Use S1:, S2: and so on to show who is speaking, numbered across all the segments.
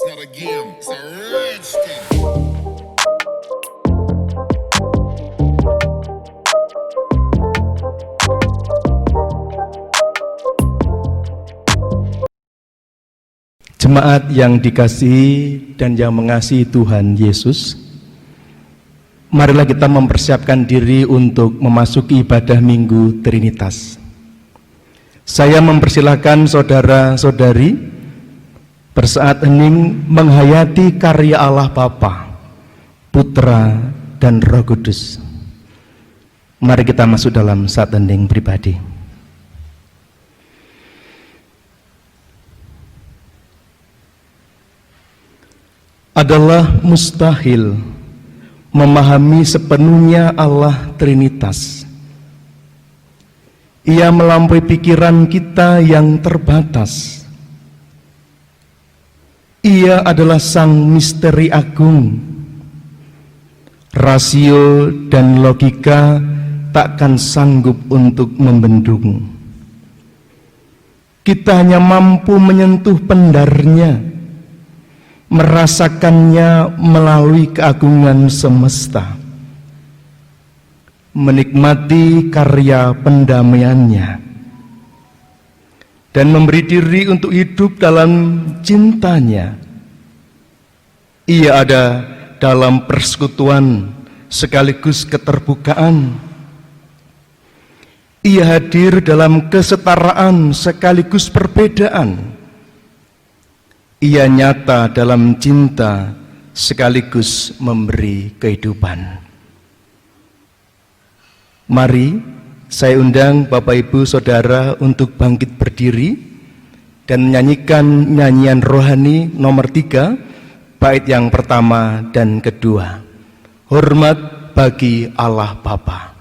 S1: not a game, it's a rich thing.
S2: Jemaat yang dikasihi dan yang mengasihi Tuhan Yesus, marilah kita mempersiapkan diri untuk memasuki ibadah Minggu Trinitas. Saya mempersilahkan saudara-saudari bersaat hening menghayati karya Allah Bapa, Putra, dan Roh Kudus. Mari kita masuk dalam saat hening pribadi. Adalah mustahil memahami sepenuhnya Allah Trinitas. Ia melampaui pikiran kita yang terbatas. Ia adalah sang misteri agung. Rasio dan logika takkan sanggup untuk membendung. Kita hanya mampu menyentuh pendarnya, merasakannya melalui keagungan semesta, menikmati karya pendamaiannya, dan memberi diri untuk hidup dalam cintanya. Ia ada dalam persekutuan sekaligus keterbukaan. Ia hadir dalam kesetaraan sekaligus perbedaan. Ia nyata dalam cinta sekaligus memberi kehidupan. Mari saya undang Bapak Ibu Saudara untuk bangkit berdiri dan menyanyikan nyanyian rohani nomor 3, bait yang pertama dan kedua. Hormat bagi Allah Bapa.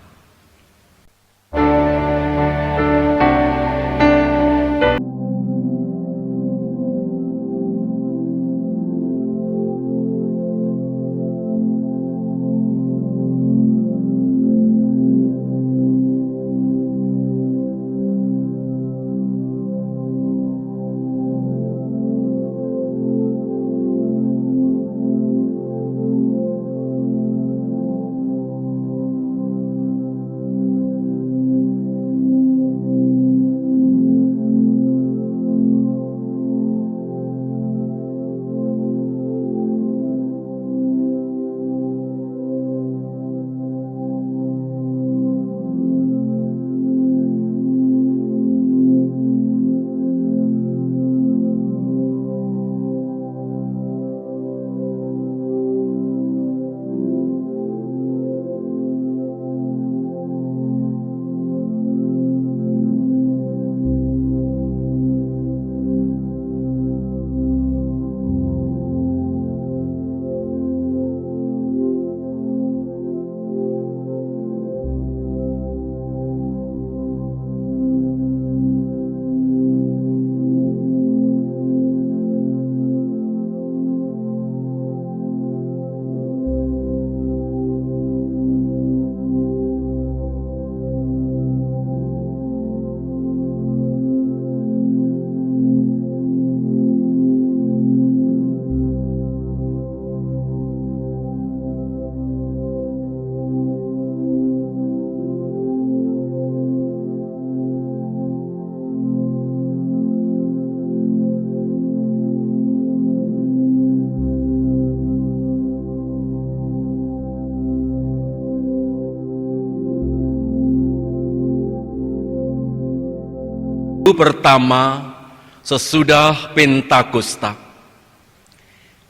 S3: Pertama sesudah Pentakosta.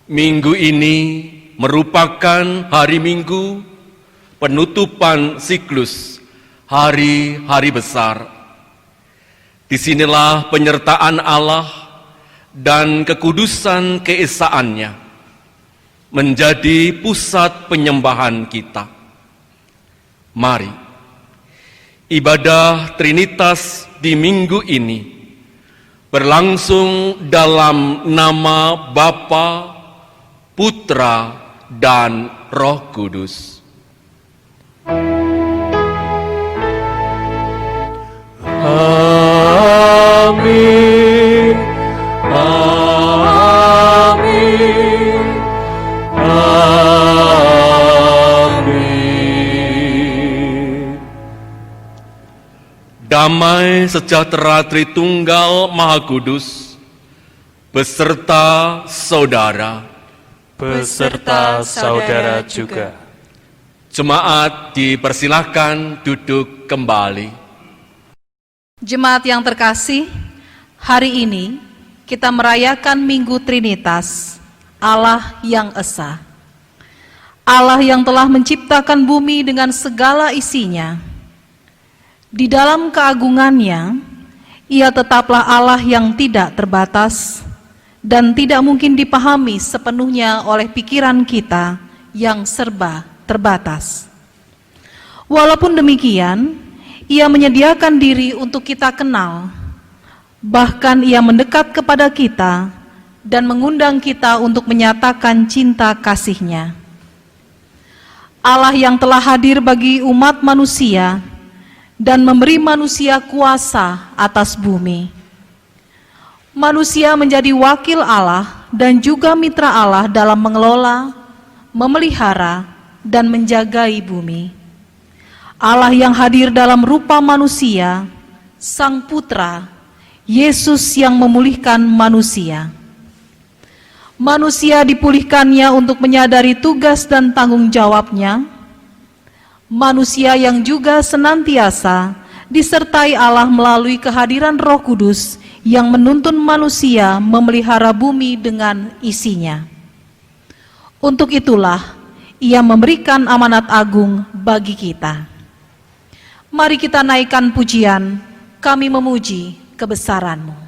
S3: Minggu ini merupakan hari Minggu penutupan siklus hari-hari besar. Disinilah penyertaan Allah dan kekudusan keesaannya menjadi pusat penyembahan kita. Mari ibadah Trinitas di minggu ini berlangsung dalam nama Bapa, Putra, dan Roh Kudus.
S4: Amin. Amin.
S3: damai sejahtera Tritunggal Maha Kudus beserta saudara
S4: juga.
S3: Jemaat dipersilahkan duduk kembali.
S5: Jemaat yang terkasih, hari ini kita merayakan Minggu Trinitas, Allah yang Esa. Allah yang telah menciptakan bumi dengan segala isinya. Di dalam keagungannya, Ia tetaplah Allah yang tidak terbatas dan tidak mungkin dipahami sepenuhnya oleh pikiran kita yang serba terbatas. Walaupun demikian, Ia menyediakan diri untuk kita kenal. Bahkan Ia mendekat kepada kita dan mengundang kita untuk menyatakan cinta kasih-Nya. Allah yang telah hadir bagi umat manusia dan memberi manusia kuasa atas bumi. Manusia menjadi wakil Allah dan juga mitra Allah dalam mengelola, memelihara, dan menjagai bumi. Allah yang hadir dalam rupa manusia, Sang Putra, Yesus yang memulihkan manusia. Manusia dipulihkannya untuk menyadari tugas dan tanggung jawabnya. Manusia yang juga senantiasa disertai Allah melalui kehadiran Roh Kudus yang menuntun manusia memelihara bumi dengan isinya. Untuk itulah Ia memberikan amanat agung bagi kita. Mari kita naikkan pujian, kami memuji kebesaran-Mu.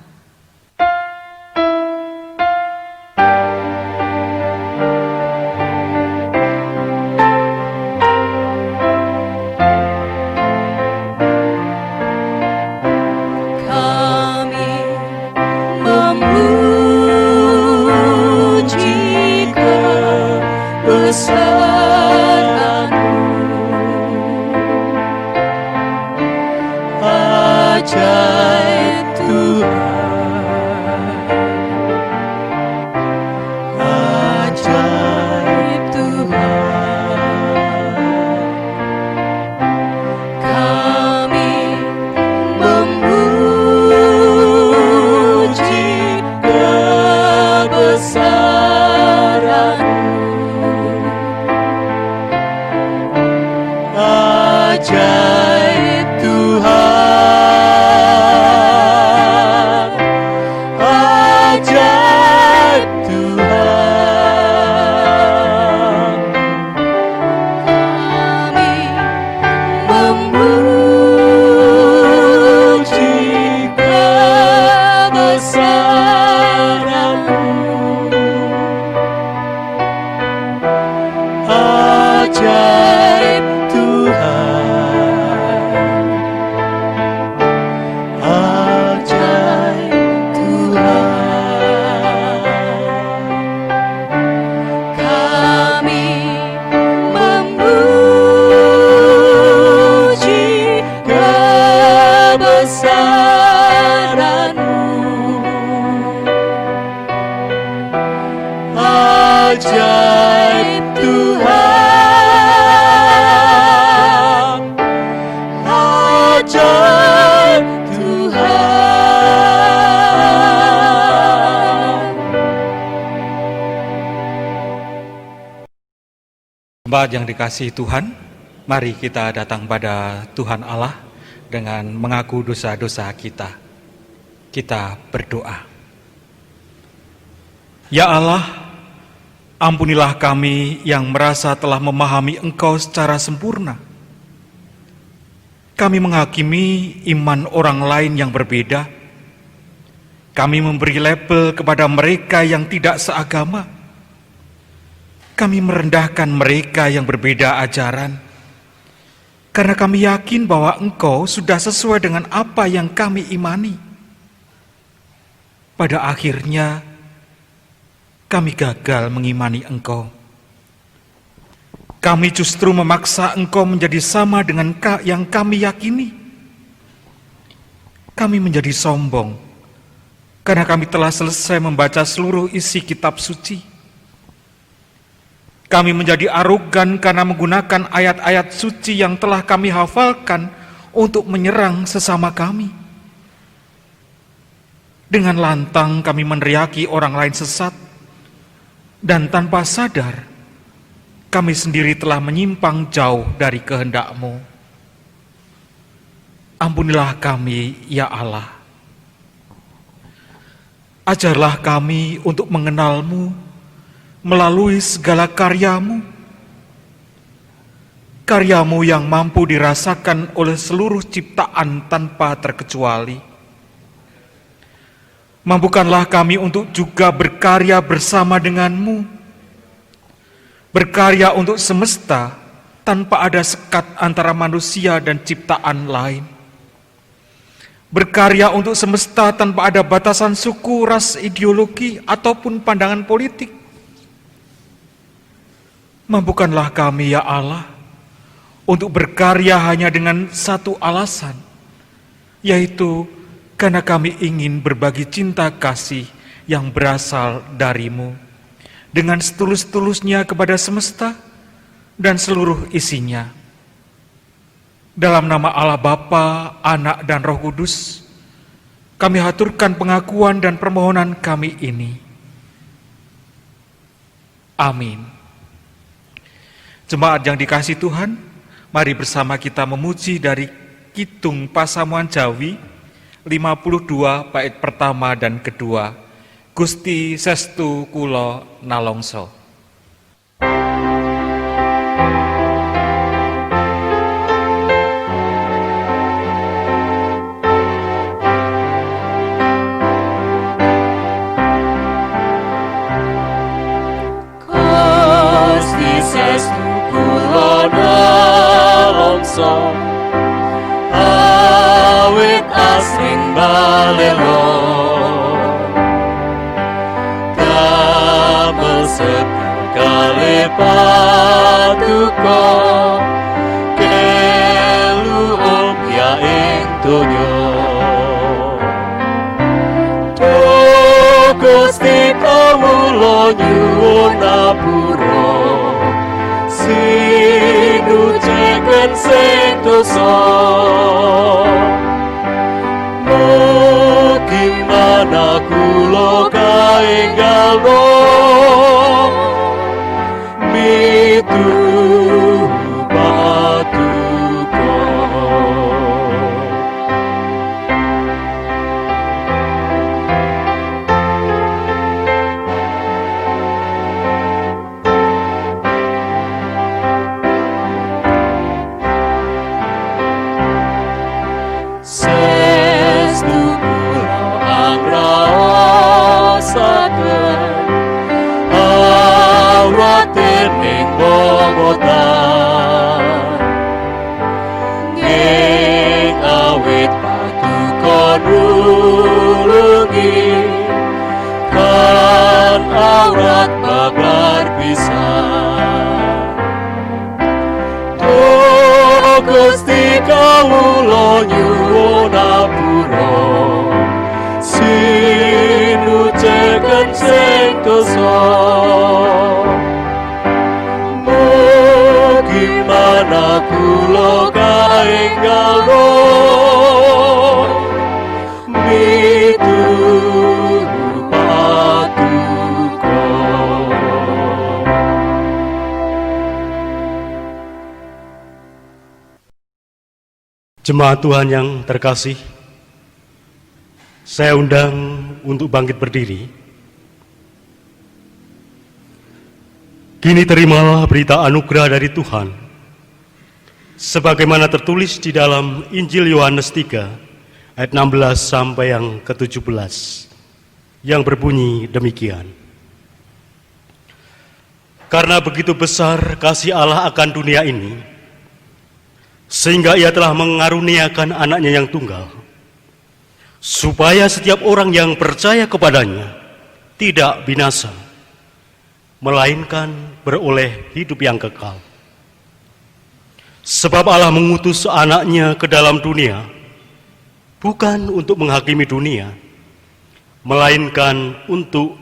S4: Jemaat yang dikasihi Tuhan, mari kita datang pada Tuhan Allah dengan mengaku dosa-dosa kita. Kita berdoa. Ya Allah, ampunilah kami yang merasa telah memahami Engkau secara sempurna. Kami menghakimi iman orang lain yang berbeda. Kami memberi label kepada mereka yang tidak seagama. Kami merendahkan mereka yang berbeda ajaran, karena kami yakin bahwa Engkau sudah sesuai dengan apa yang kami imani. Pada akhirnya, kami gagal mengimani Engkau. Kami justru memaksa Engkau menjadi sama dengan yang kami yakini. Kami menjadi sombong, karena kami telah selesai membaca seluruh isi kitab suci. Kami menjadi arogan karena menggunakan ayat-ayat suci yang telah kami hafalkan untuk menyerang sesama kami. Dengan lantang kami meneriaki orang lain sesat, dan tanpa sadar, kami sendiri telah menyimpang jauh dari kehendak-Mu. Ampunilah kami, ya Allah. Ajarlah kami untuk mengenal-Mu melalui segala karya-Mu. Karya-Mu yang mampu dirasakan oleh seluruh ciptaan tanpa terkecuali. Mampukanlah kami untuk juga berkarya bersama dengan-Mu. Berkarya untuk semesta tanpa ada sekat antara manusia dan ciptaan lain. Berkarya untuk semesta tanpa ada batasan suku, ras, ideologi, ataupun pandangan politik. Mampukanlah kami, ya Allah, untuk berkarya hanya dengan satu alasan, yaitu karena kami ingin berbagi cinta kasih yang berasal dari-Mu dengan setulus-tulusnya kepada semesta dan seluruh isinya. Dalam nama Allah Bapa, Anak, dan Roh Kudus, kami haturkan pengakuan dan permohonan kami ini. Amin. Jemaat yang dikasihi Tuhan, mari bersama kita memuji dari Kidung Pasamuan Jawi 52 bait pertama dan kedua. Gusti Sestu Kulo Nalongso.
S6: Awit asring balelo damel sekali patuko kelu ya ing donya. Gusti kawula nyuwun ngapura sinuceken sing dosa. Mugi mana kula kaenggalno mituhu patuko. Aurat babar bisa Gusti kawula nyuwun ngapura sinuceken sing dosa. Mugi mana kula kaenggalno mituhu patuko.
S7: Jemaat Tuhan yang terkasih, saya undang untuk bangkit berdiri. Kini terimalah berita anugerah dari Tuhan, sebagaimana tertulis di dalam Injil Yohanes 3, ayat 16 sampai yang ke-17, yang berbunyi demikian. Karena begitu besar kasih Allah akan dunia ini, sehingga Ia telah mengaruniakan anaknya yang tunggal, supaya setiap orang yang percaya kepadanya tidak binasa, melainkan beroleh hidup yang kekal. Sebab Allah mengutus anaknya ke dalam dunia, bukan untuk menghakimi dunia, melainkan untuk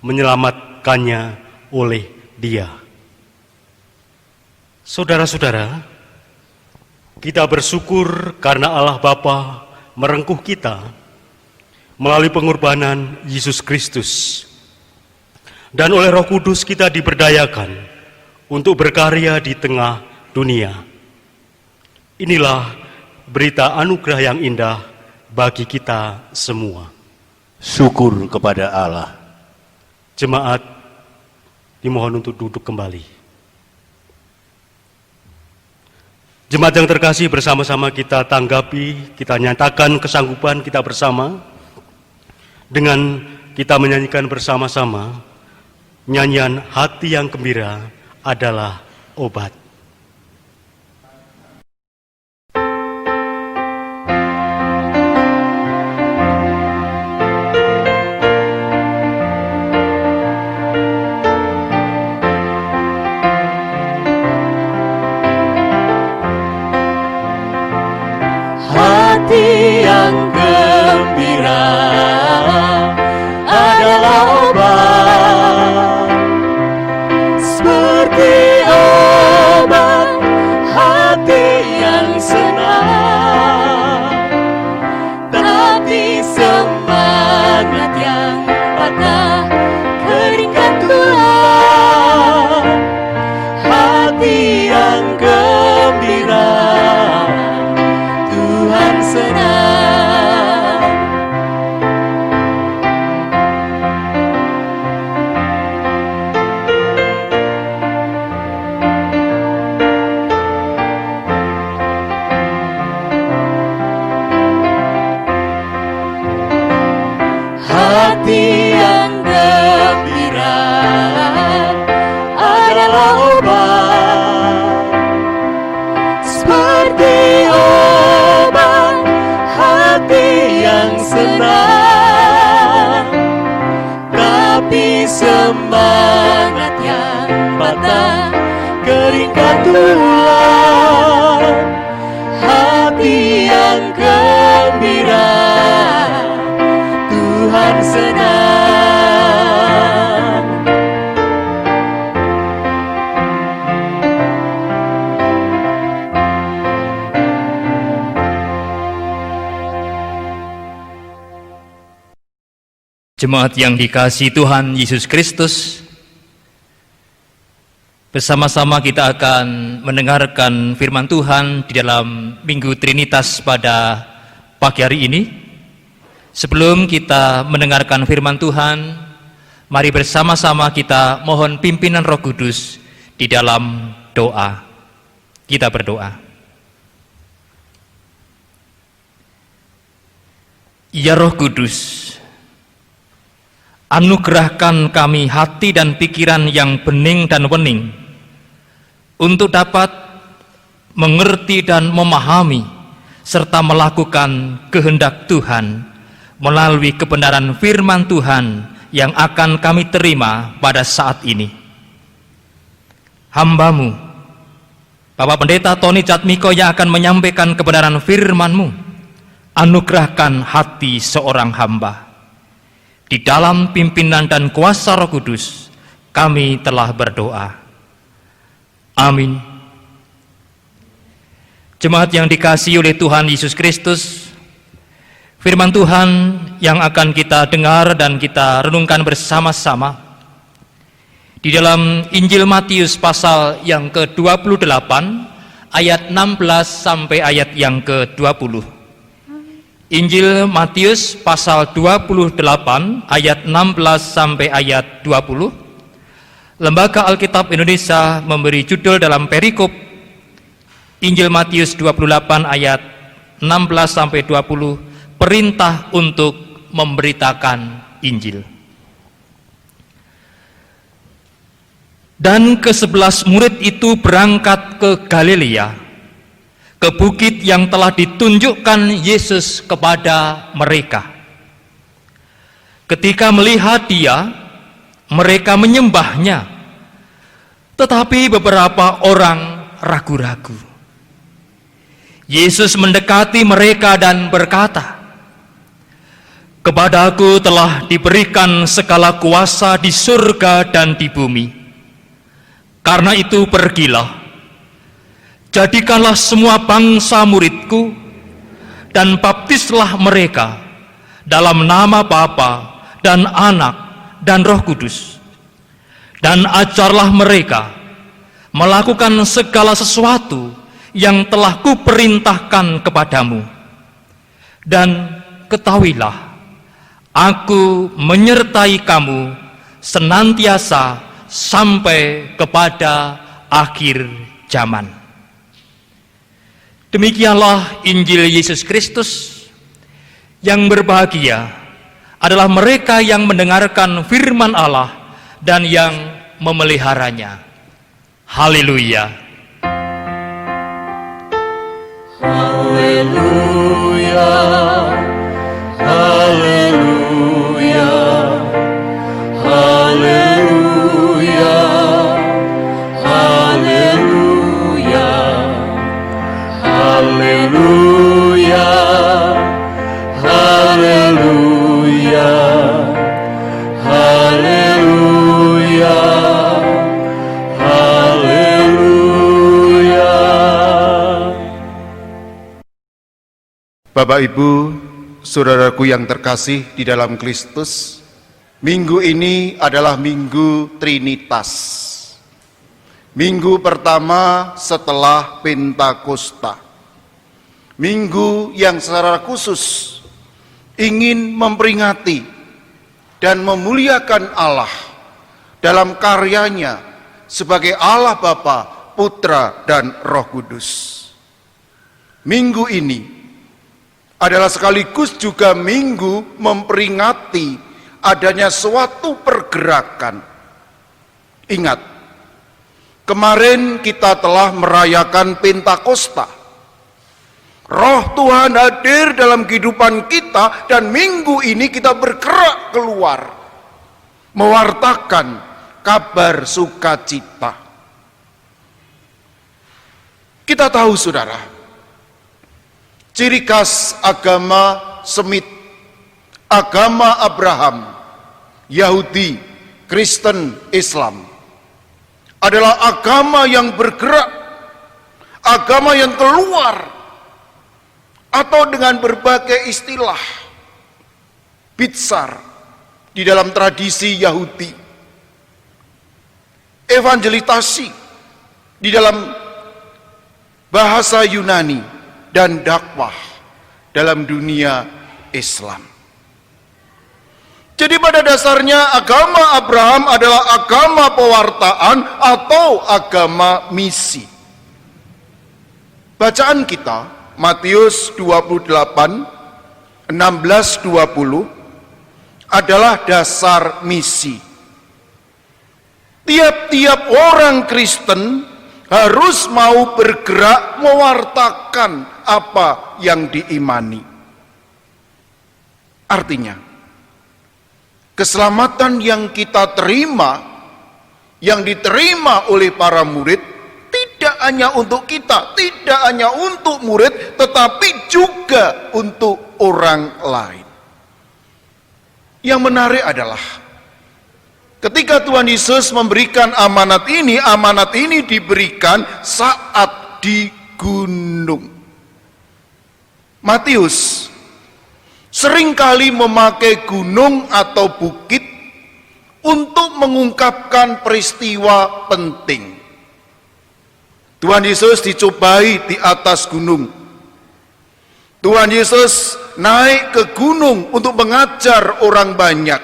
S7: menyelamatkannya oleh Dia. Saudara-saudara, Kita bersyukur karena Allah Bapa merengkuh kita melalui pengorbanan Yesus Kristus. Dan oleh Roh Kudus kita diberdayakan untuk berkarya di tengah dunia. Inilah berita anugerah yang indah bagi kita semua.
S8: Syukur kepada Allah.
S7: Jemaat dimohon untuk duduk kembali. Jemaat yang terkasih, bersama-sama kita tanggapi, kita nyatakan kesanggupan kita bersama dengan kita menyanyikan bersama-sama nyanyian Hati yang Gembira Adalah Obat.
S6: Hati yang gembira adalah obat, seperti obat hati yang senang. Tapi semangat yang patah keringkan tulang. Hati yang gembira Tuhan senang. Hati yang gembira adalah obat, seperti obat hati yang senang. Tapi semangat yang patah keringkan tulang. Hati yang gembira Tuhan senang.
S4: Jemaat yang dikasihi Tuhan Yesus Kristus, bersama-sama kita akan mendengarkan firman Tuhan di dalam Minggu Trinitas pada pagi hari ini. Sebelum kita mendengarkan firman Tuhan, mari bersama-sama kita mohon pimpinan Roh Kudus di dalam doa. Kita berdoa. Ya Roh Kudus, anugerahkan kami hati dan pikiran yang bening dan wening untuk dapat mengerti dan memahami serta melakukan kehendak Tuhan melalui kebenaran firman Tuhan yang akan kami terima pada saat ini. Hamba-Mu, Bapak Pendeta Tony Jatmiko yang akan menyampaikan kebenaran firman-Mu, anugerahkan hati seorang hamba. Di dalam pimpinan dan kuasa Roh Kudus, kami telah berdoa. Amin. Jemaat yang dikasihi oleh Tuhan Yesus Kristus, firman Tuhan yang akan kita dengar dan kita renungkan bersama-sama di dalam Injil Matius pasal yang ke-28 ayat 16 sampai ayat yang ke-20. Injil Matius pasal 28 ayat 16 sampai ayat 20. Lembaga Alkitab Indonesia memberi judul dalam perikop Injil Matius 28 ayat 16 sampai 20, perintah untuk memberitakan Injil. Dan ke-11 murid itu berangkat ke Galilea, ke bukit yang telah ditunjukkan Yesus kepada mereka. Ketika melihat Dia, mereka menyembahnya, tetapi beberapa orang ragu-ragu. Yesus mendekati mereka dan berkata, "Kepadaku telah diberikan segala kuasa di surga dan di bumi. Karena itu pergilah, jadikanlah semua bangsa muridku, dan baptislah mereka dalam nama Bapa dan Anak dan Roh Kudus, dan ajarlah mereka melakukan segala sesuatu yang telah kuperintahkan kepadamu. Dan ketahuilah, aku menyertai kamu senantiasa sampai kepada akhir zaman. Demikianlah Injil Yesus Kristus. Yang berbahagia adalah mereka yang mendengarkan firman Allah dan yang memeliharanya. Haleluya.
S6: Haleluya, haleluya, haleluya, haleluya, haleluya, haleluya, haleluya, haleluya.
S9: Bapak Ibu, saudaraku yang terkasih di dalam Kristus, minggu ini adalah Minggu Trinitas. Minggu pertama setelah Pentakosta. Minggu yang secara khusus ingin memperingati dan memuliakan Allah dalam karyanya sebagai Allah Bapa, Putra, dan Roh Kudus. Minggu ini adalah sekaligus juga minggu memperingati adanya suatu pergerakan. Ingat, kemarin kita telah merayakan Pentakosta. Roh Tuhan hadir dalam kehidupan kita, dan minggu ini kita bergerak keluar mewartakan kabar sukacita. Kita tahu, saudara, ciri khas agama Semit, agama Abraham, Yahudi, Kristen, Islam adalah agama yang bergerak, agama yang keluar, atau dengan berbagai istilah bitsar di dalam tradisi Yahudi, evangelitasi di dalam bahasa Yunani, dan dakwah dalam dunia Islam. Jadi pada dasarnya agama Abraham adalah agama pewartaan atau agama misi. Bacaan kita Matius 28, 16-20 adalah dasar misi. Tiap-tiap orang Kristen harus mau bergerak mewartakan apa yang diimani. Artinya, keselamatan yang kita terima, yang diterima oleh para murid, tidak hanya untuk kita, tidak hanya untuk murid, tetapi juga untuk orang lain. Yang menarik adalah ketika Tuhan Yesus memberikan amanat ini diberikan saat di gunung. Matius seringkali memakai gunung atau bukit untuk mengungkapkan peristiwa penting. Tuhan Yesus dicobai di atas gunung. Tuhan Yesus naik ke gunung untuk mengajar orang banyak.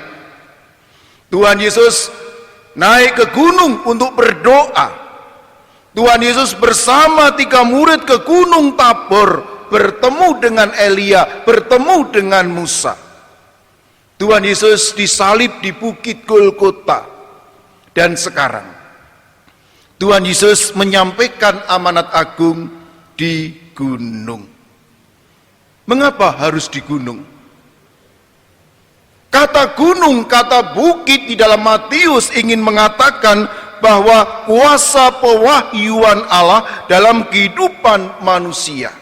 S9: Tuhan Yesus naik ke gunung untuk berdoa. Tuhan Yesus bersama 3 murid ke Gunung Tabor, bertemu dengan Elia, bertemu dengan Musa. Tuhan Yesus disalib di Bukit Golgota. Dan sekarang Tuhan Yesus menyampaikan amanat agung di gunung. Mengapa harus di gunung? Kata gunung, kata bukit di dalam Matius ingin mengatakan bahwa kuasa pewahyuan Allah dalam kehidupan manusia.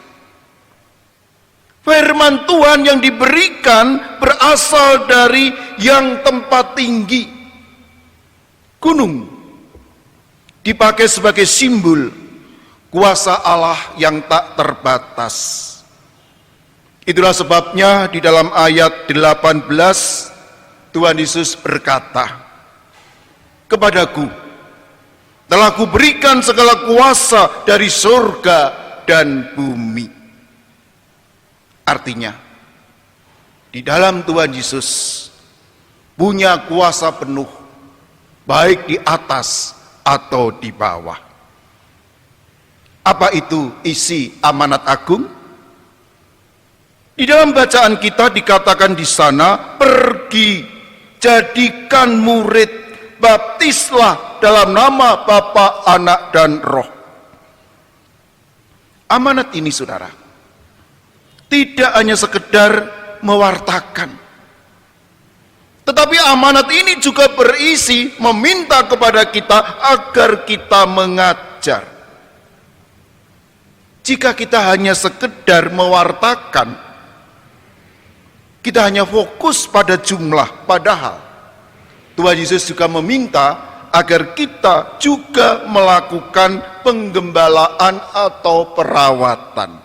S9: Firman Tuhan yang diberikan berasal dari yang tempat tinggi. Gunung dipakai sebagai simbol kuasa Allah yang tak terbatas. Itulah sebabnya di dalam ayat 18 Tuhan Yesus berkata, "Kepadaku telah kuberikan segala kuasa dari surga dan bumi." Artinya, di dalam Tuhan Yesus punya kuasa penuh, baik di atas atau di bawah. Apa itu isi amanat agung? Di dalam bacaan kita dikatakan di sana, "Pergi, jadikan murid, baptislah dalam nama Bapa, Anak, dan Roh." Amanat ini, saudara, tidak hanya sekedar mewartakan, tetapi amanat ini juga berisi meminta kepada kita agar kita mengajar. Jika kita hanya sekedar mewartakan, kita hanya fokus pada jumlah, padahal Tuhan Yesus juga meminta agar kita juga melakukan penggembalaan atau perawatan.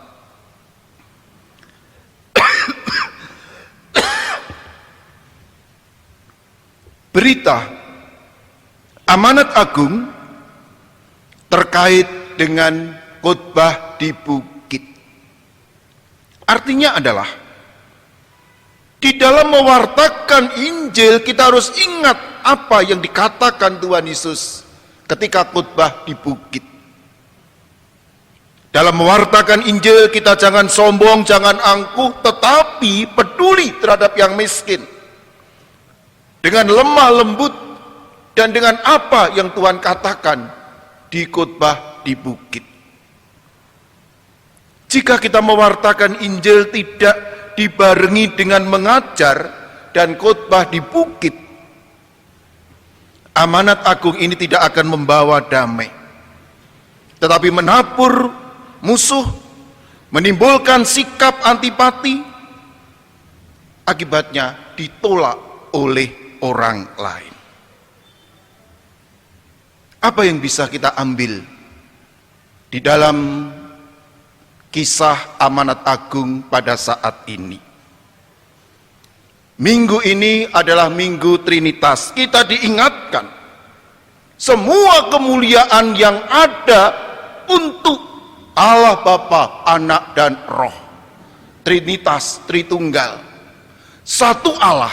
S9: Berita amanat agung terkait dengan khotbah di bukit. Artinya adalah, di dalam mewartakan Injil kita harus ingat apa yang dikatakan Tuhan Yesus ketika khotbah di bukit. Dalam mewartakan Injil kita jangan sombong, jangan angkuh, tetapi peduli terhadap yang miskin. Dengan lemah lembut dan dengan apa yang Tuhan katakan di khotbah di bukit. Jika kita mewartakan Injil tidak dibarengi dengan mengajar dan khotbah di bukit, amanat agung ini tidak akan membawa damai, tetapi menabur musuh, menimbulkan sikap antipati, akibatnya ditolak oleh orang lain. Apa yang bisa kita ambil di dalam kisah amanat agung pada saat ini? Minggu ini adalah Minggu Trinitas. Kita diingatkan semua kemuliaan yang ada untuk Allah Bapa, Anak, dan Roh. Trinitas, Tritunggal. Satu Allah,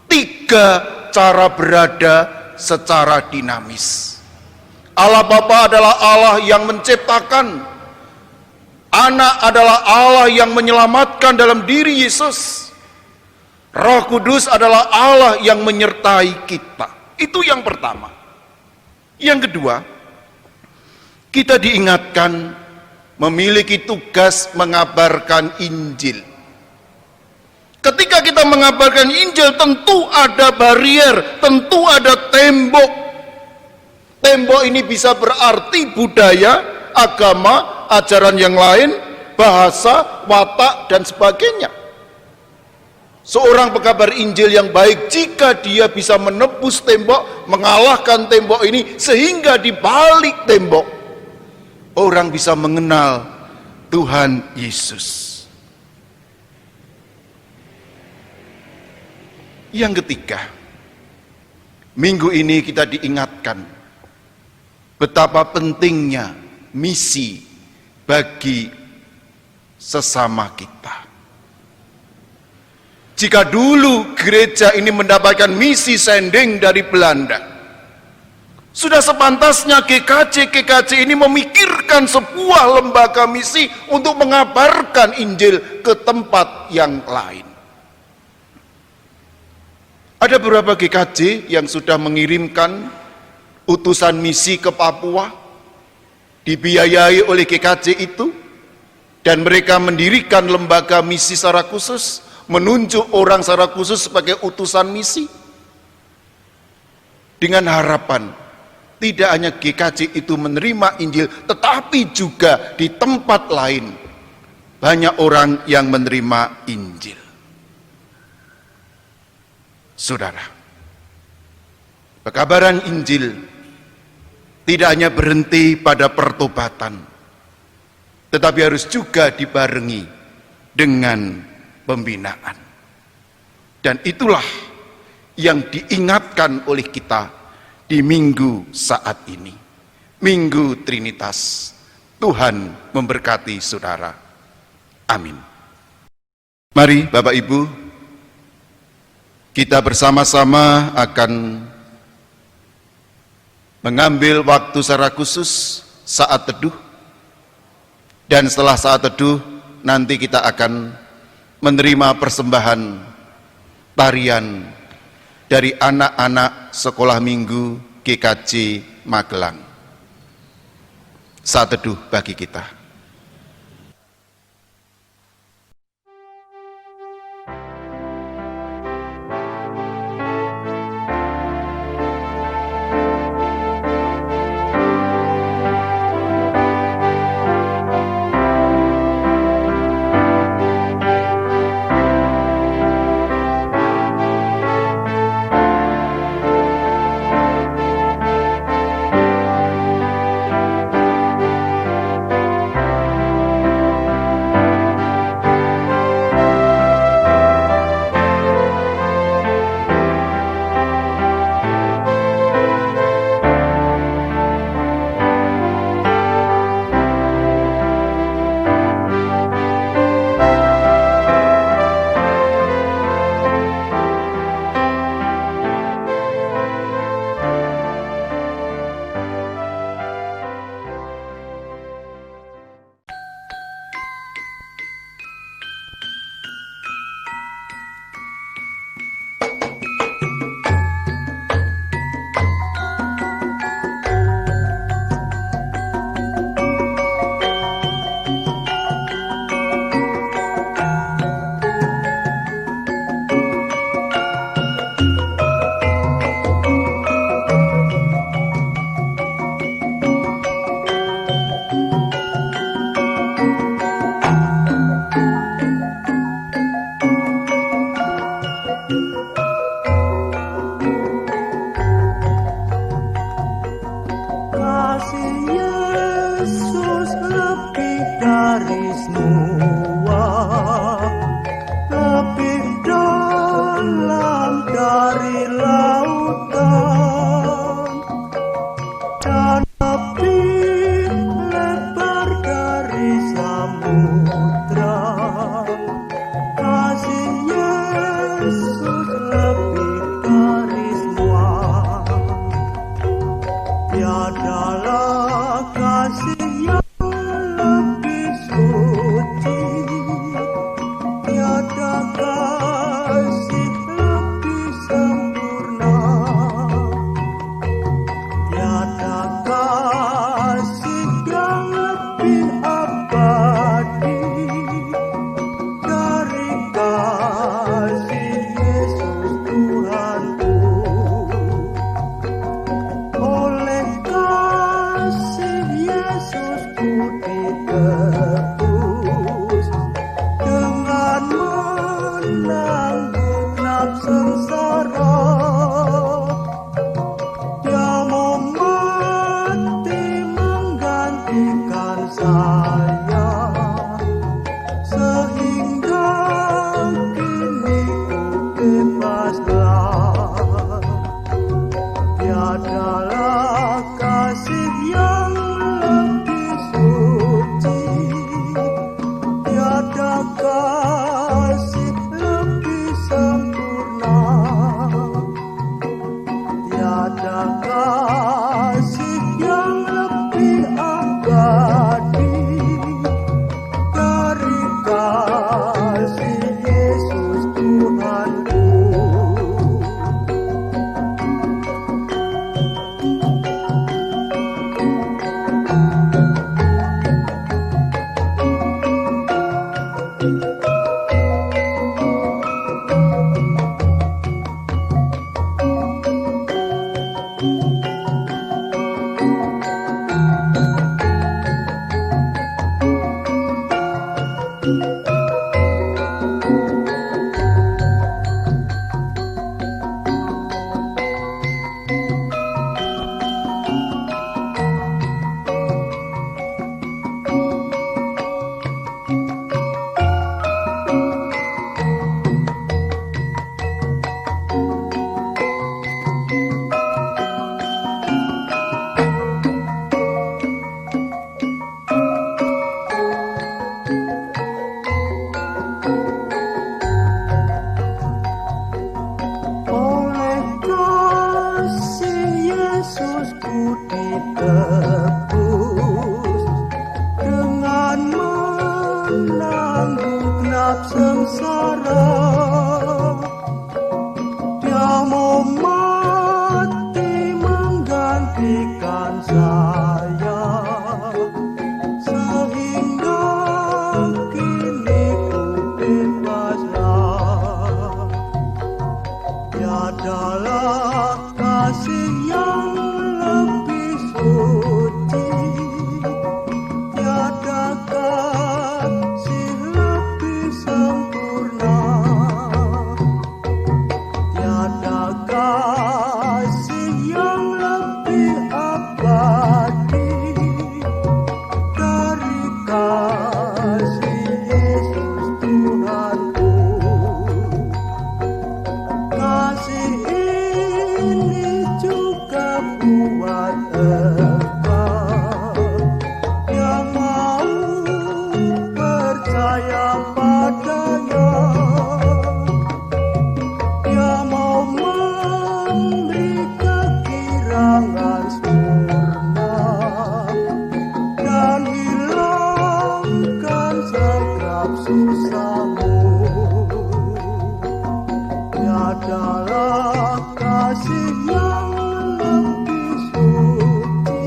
S9: tiga cara berada secara dinamis. Allah Bapa adalah Allah yang menciptakan, Anak adalah Allah yang menyelamatkan dalam diri Yesus, Roh Kudus adalah Allah yang menyertai kita. Itu yang pertama. Yang kedua, kita diingatkan memiliki tugas mengabarkan Injil. Ketika kita mengabarkan Injil, tentu ada barier, tentu ada tembok. Tembok ini bisa berarti budaya, agama, ajaran yang lain, bahasa, watak, dan sebagainya. Seorang pekabar Injil yang baik, jika dia bisa menebus tembok, mengalahkan tembok ini, sehingga di balik tembok orang bisa mengenal Tuhan Yesus. Yang ketiga, minggu ini kita diingatkan betapa pentingnya misi bagi sesama kita. Jika dulu gereja ini mendapatkan misi sending dari Belanda, sudah sepantasnya GKJ ini memikirkan sebuah lembaga misi untuk mengabarkan Injil ke tempat yang lain. Ada beberapa GKJ yang sudah mengirimkan utusan misi ke Papua, dibiayai oleh GKJ itu, dan mereka mendirikan lembaga misi secara khusus, menunjuk orang secara khusus sebagai utusan misi, dengan harapan tidak hanya GKJ itu menerima Injil, tetapi juga di tempat lain banyak orang yang menerima Injil. Saudara, pekabaran Injil tidak hanya berhenti pada pertobatan, tetapi harus juga dibarengi dengan pembinaan. Dan itulah yang diingatkan oleh kita di minggu saat ini, Minggu Trinitas. Tuhan memberkati saudara. Amin. Mari Bapak Ibu, kita bersama-sama akan mengambil waktu secara khusus saat teduh. Dan setelah saat teduh, nanti kita akan menerima persembahan tarian dari anak-anak sekolah minggu GKJ Magelang. Saat teduh bagi kita.
S6: saya, sehingga kini ku bebaslah. Tiadalah kasih yang lebih suci, tiada kasih lebih sempurna, tiada kasih yang lebih abadi dari kasih Yesus Tuhanku. Kasih ini juga buat engkau yang mau percaya padanya, yang mau memberi kekirangan sempurna dan hilangkan segala susahmu. Tiadalah kasih yang lebih suci,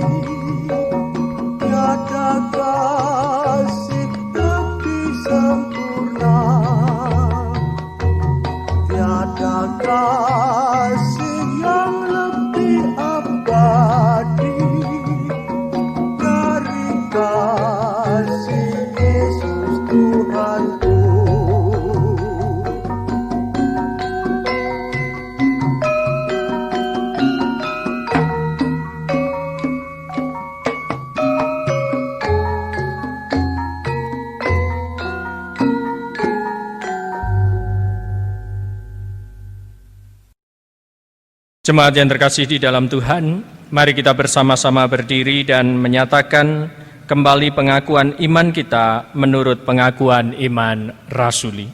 S6: tiada kasih lebih sempurna, tiada kasih yang lebih abadi dari kasih Yesus Tuhanku.
S10: Jemaat yang terkasih di dalam Tuhan, mari kita bersama-sama berdiri dan menyatakan kembali pengakuan iman kita menurut pengakuan iman rasuli.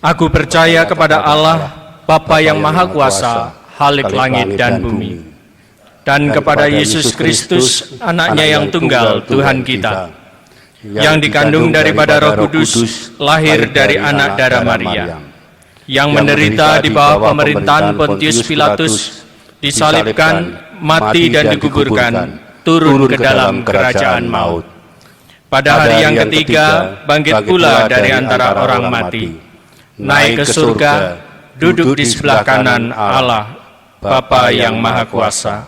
S10: Aku percaya kepada Allah, Bapa yang Maha Kuasa, Khalik langit dan bumi, dan kepada Yesus Kristus, anaknya yang tunggal, Tuhan kita, yang dikandung daripada Roh Kudus, lahir dari anak darah Maria, yang menderita di bawah pemerintahan Pontius Pilatus, disalibkan, mati dan dikuburkan, turun ke dalam kerajaan maut. Pada hari yang ketiga, bangkit pula dari antara orang mati, naik ke surga, duduk di sebelah kanan Allah, Bapa yang Maha Kuasa,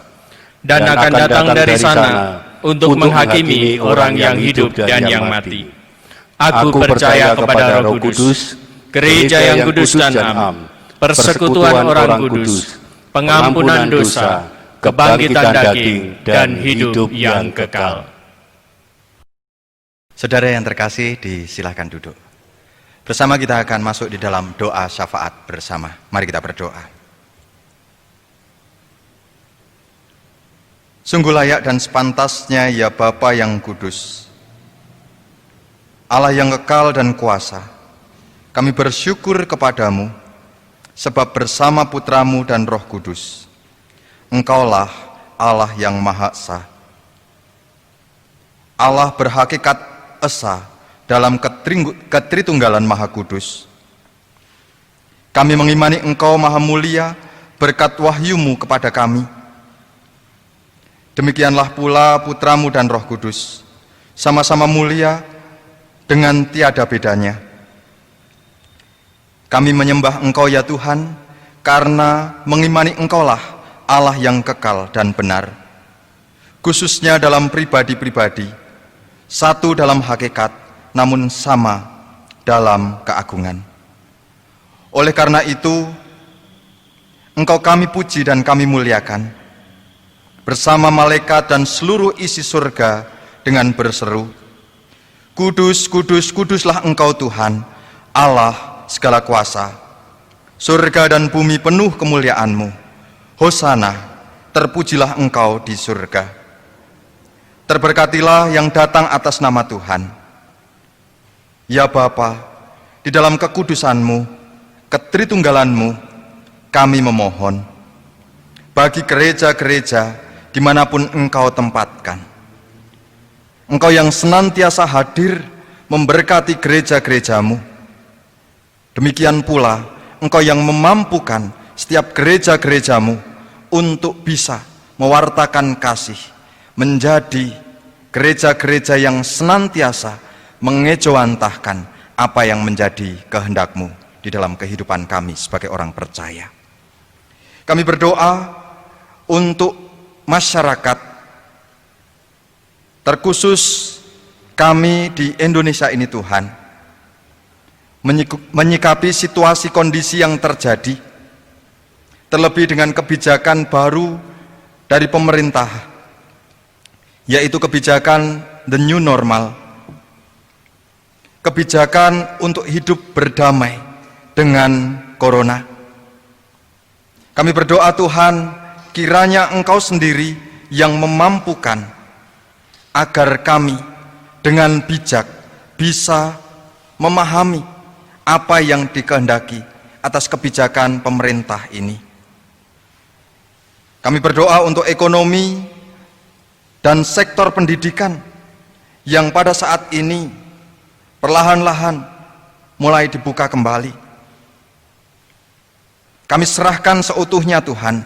S10: dan akan datang dari sana untuk menghakimi orang yang hidup dan yang mati. Aku percaya kepada Roh Kudus, Gereja yang kudus dan am, persekutuan orang kudus, pengampunan dosa, kebangkitan daging, dan hidup yang kekal.
S11: Saudara yang terkasih, disilahkan duduk. Bersama kita akan masuk di dalam doa syafaat bersama. Mari kita berdoa. Sungguh layak dan sepantasnya ya Bapa yang kudus, Allah yang kekal dan kuasa, kami bersyukur kepadamu, sebab bersama Putramu dan Roh Kudus, Engkaulah Allah yang Maha Esa. Allah berhakikat esa dalam ketritunggalan Maha Kudus. Kami mengimani Engkau Maha Mulia berkat wahyumu kepada kami. Demikianlah pula Putramu dan Roh Kudus, sama-sama mulia dengan tiada bedanya. Kami menyembah Engkau ya Tuhan, karena mengimani Engkaulah Allah yang kekal dan benar, khususnya dalam pribadi-pribadi, satu dalam hakikat, namun sama dalam keagungan. Oleh karena itu, Engkau kami puji dan kami muliakan, bersama malaikat dan seluruh isi surga dengan berseru, Kudus, kudus, kuduslah Engkau Tuhan, Allah segala kuasa, surga dan bumi penuh kemuliaan-Mu. Hosana, terpujilah Engkau di surga. Terberkatilah yang datang atas nama Tuhan. Ya Bapa, di dalam kekudusan-Mu, ketritunggalan-Mu, kami memohon bagi gereja-gereja dimanapun Engkau tempatkan. Engkau yang senantiasa hadir memberkati gereja-gereja-Mu. Demikian pula Engkau yang memampukan setiap gereja-gereja-Mu untuk bisa mewartakan kasih, menjadi gereja-gereja yang senantiasa mengejawantahkan apa yang menjadi kehendak-Mu di dalam kehidupan kami sebagai orang percaya. Kami berdoa untuk masyarakat, terkhusus kami di Indonesia ini Tuhan, menyikapi situasi kondisi yang terjadi, terlebih dengan kebijakan baru dari pemerintah, yaitu kebijakan the new normal, kebijakan untuk hidup berdamai dengan corona. Kami berdoa Tuhan, kiranya Engkau sendiri yang memampukan agar kami dengan bijak bisa memahami apa yang dikehendaki atas kebijakan pemerintah ini. Kami berdoa untuk ekonomi dan sektor pendidikan yang pada saat ini perlahan-lahan mulai dibuka kembali. Kami serahkan seutuhnya Tuhan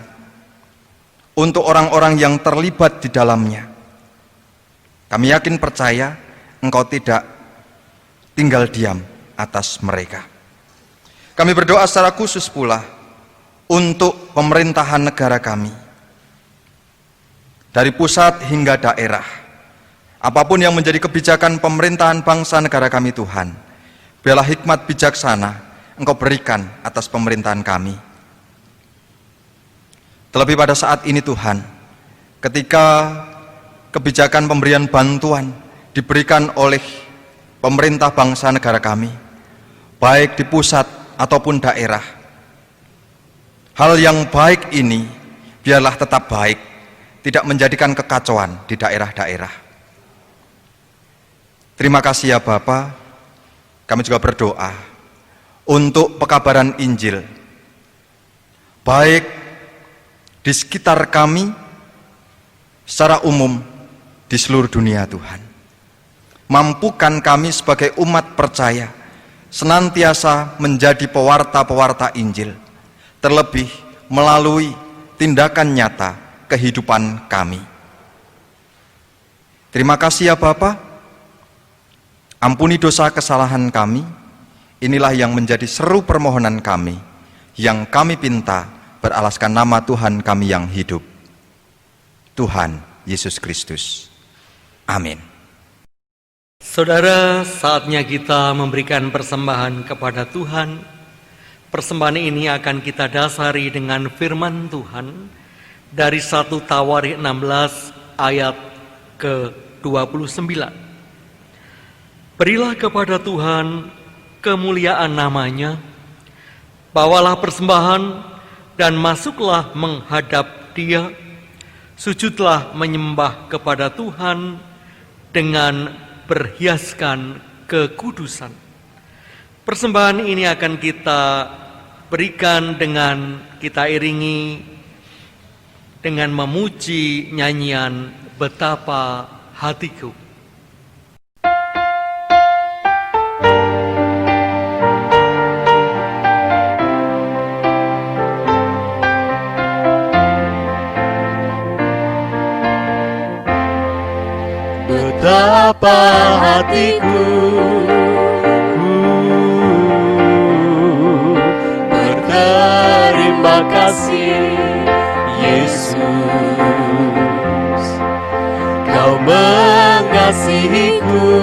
S11: untuk orang-orang yang terlibat di dalamnya. Kami yakin percaya Engkau tidak tinggal diam atas mereka. Kami berdoa secara khusus pula untuk pemerintahan negara kami, dari pusat hingga daerah. Apapun yang menjadi kebijakan pemerintahan bangsa negara kami Tuhan, biarlah hikmat bijaksana Engkau berikan atas pemerintahan kami. Terlebih pada saat ini Tuhan, ketika kebijakan pemberian bantuan diberikan oleh pemerintah bangsa negara kami, baik di pusat ataupun daerah, hal yang baik ini biarlah tetap baik, tidak menjadikan kekacauan di daerah-daerah. Terima kasih ya Bapa. Kami juga berdoa untuk pekabaran Injil, baik di sekitar kami secara umum di seluruh dunia Tuhan. Mampukan kami sebagai umat percaya senantiasa menjadi pewarta-pewarta Injil, terlebih melalui tindakan nyata kehidupan kami. Terima kasih ya Bapa. Ampuni dosa kesalahan kami. Inilah yang menjadi seru permohonan kami, yang kami pinta beralaskan nama Tuhan kami yang hidup, Tuhan Yesus Kristus. Amin.
S12: Saudara, saatnya kita memberikan persembahan kepada Tuhan. Persembahan ini akan kita dasari dengan firman Tuhan dari 1 Tawarikh 16 ayat ke-29. Berilah kepada Tuhan kemuliaan namanya, bawalah persembahan dan masuklah menghadap Dia, sujudlah menyembah kepada Tuhan dengan berhiaskan kekudusan. Persembahan ini akan kita berikan dengan kita iringi dengan memuji nyanyian Betapa Hatiku.
S6: Betapa hatiku berterima kasih Yesus, Kau mengasihiku,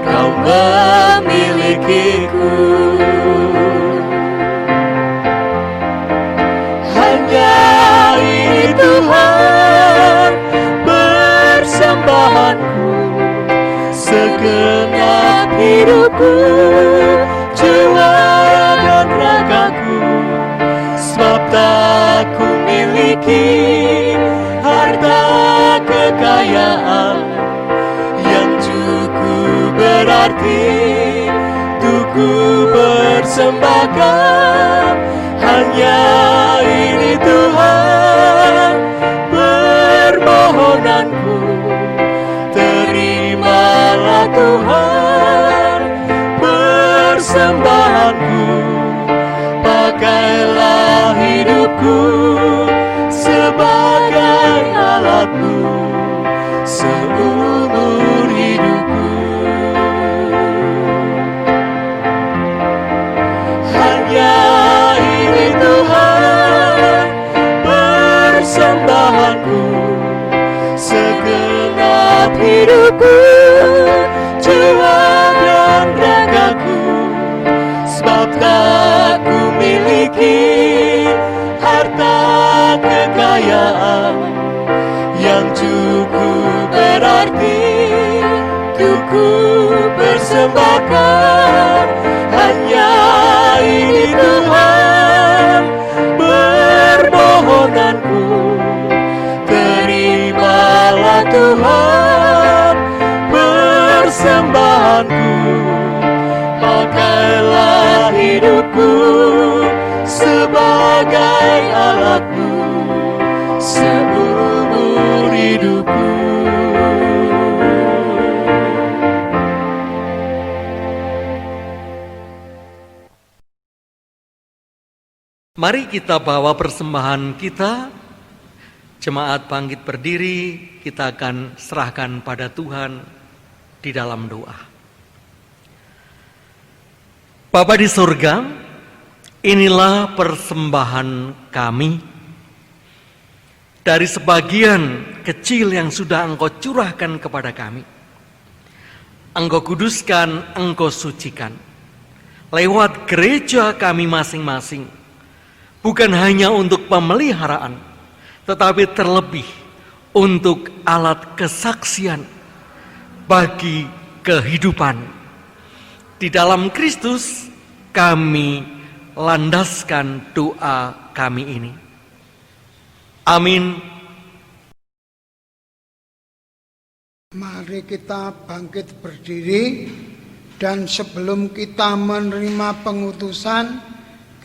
S6: Kau memilikiku. Tuhan persembahanku, segenap hidupku, jiwa dan ragaku, sebab tak ku miliki harta kekayaan yang cukup berarti untuk ku persembahkan. Hanya ini Tuhan permohonanku, terimalah Tuhan persembahanku, pakailah hidupku sebagai alatmu seumur hidupku. Hanya ini Tuhan persembahanku, segenap hidupku, jiwa dan ragaku, sebab tak ku miliki harta kekayaan yang cukup berarti untuk ku persembahkan. Hanya ini Tuhan permohonanku, terimalah Tuhan persembahanku. Pakailah hidupku sebagai alatmu seumur hidupku.
S12: Mari kita bawa persembahan kita. Jemaat bangkit berdiri, kita akan serahkan pada Tuhan di dalam doa. Bapa di surga, inilah persembahan kami. Dari sebagian kecil yang sudah Engkau curahkan kepada kami, Engkau kuduskan, Engkau sucikan lewat gereja kami masing-masing, bukan hanya untuk pemeliharaan, tetapi terlebih untuk alat kesaksian bagi kehidupan. Di dalam Kristus kami landaskan doa kami ini. Amin.
S13: Mari kita bangkit berdiri, dan sebelum kita menerima pengutusan,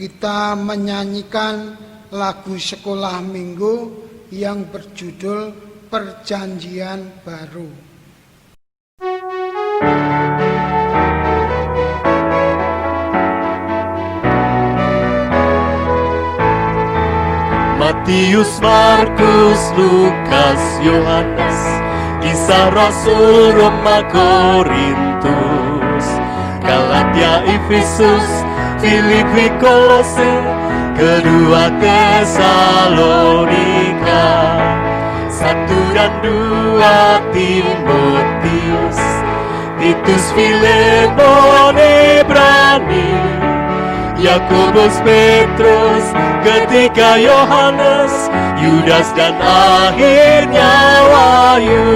S13: kita menyanyikan lagu sekolah minggu yang berjudul Perjanjian Baru.
S6: Matius, Markus, Lukas, Yohanes, Kisah Rasul, Roma, Korintus, Galatia, Efesus, Filipi, Kolose, kedua Tesalonika, 1 dan 2 Timotius, Titus, Filemon, Ibrani, Yakobus, Petrus, ketika Yohanes, Yudas, dan akhirnya Wahyu.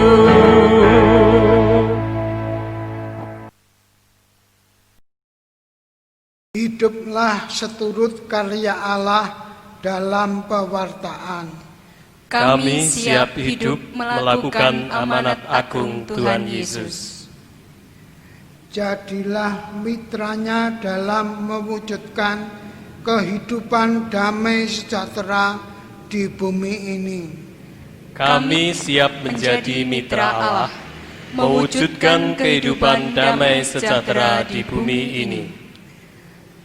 S13: Hiduplah seturut karya Allah dalam pewartaan.
S6: Kami siap hidup melakukan amanat agung Tuhan Yesus.
S13: Jadilah mitranya dalam mewujudkan kehidupan damai sejahtera di bumi ini.
S6: Kami siap menjadi mitra Allah, mewujudkan kehidupan damai sejahtera di bumi ini.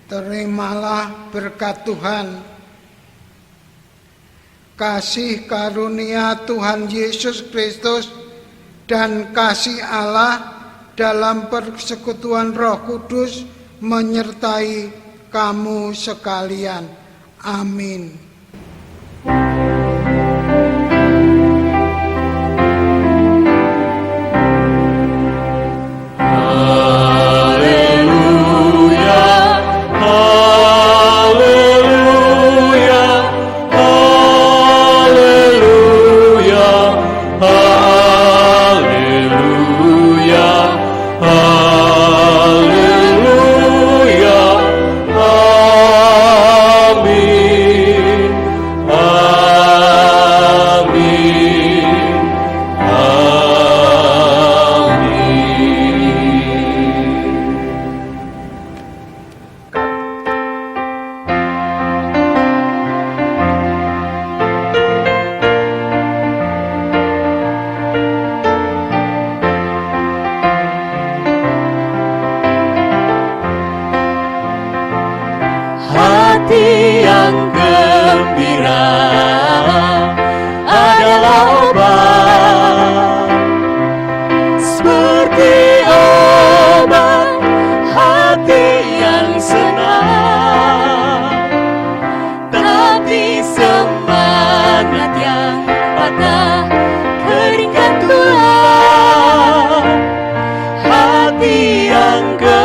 S13: Terimalah berkat Tuhan, kasih karunia Tuhan Yesus Kristus, dan kasih Allah dalam persekutuan Roh Kudus menyertai kamu sekalian. Amin.
S6: bangga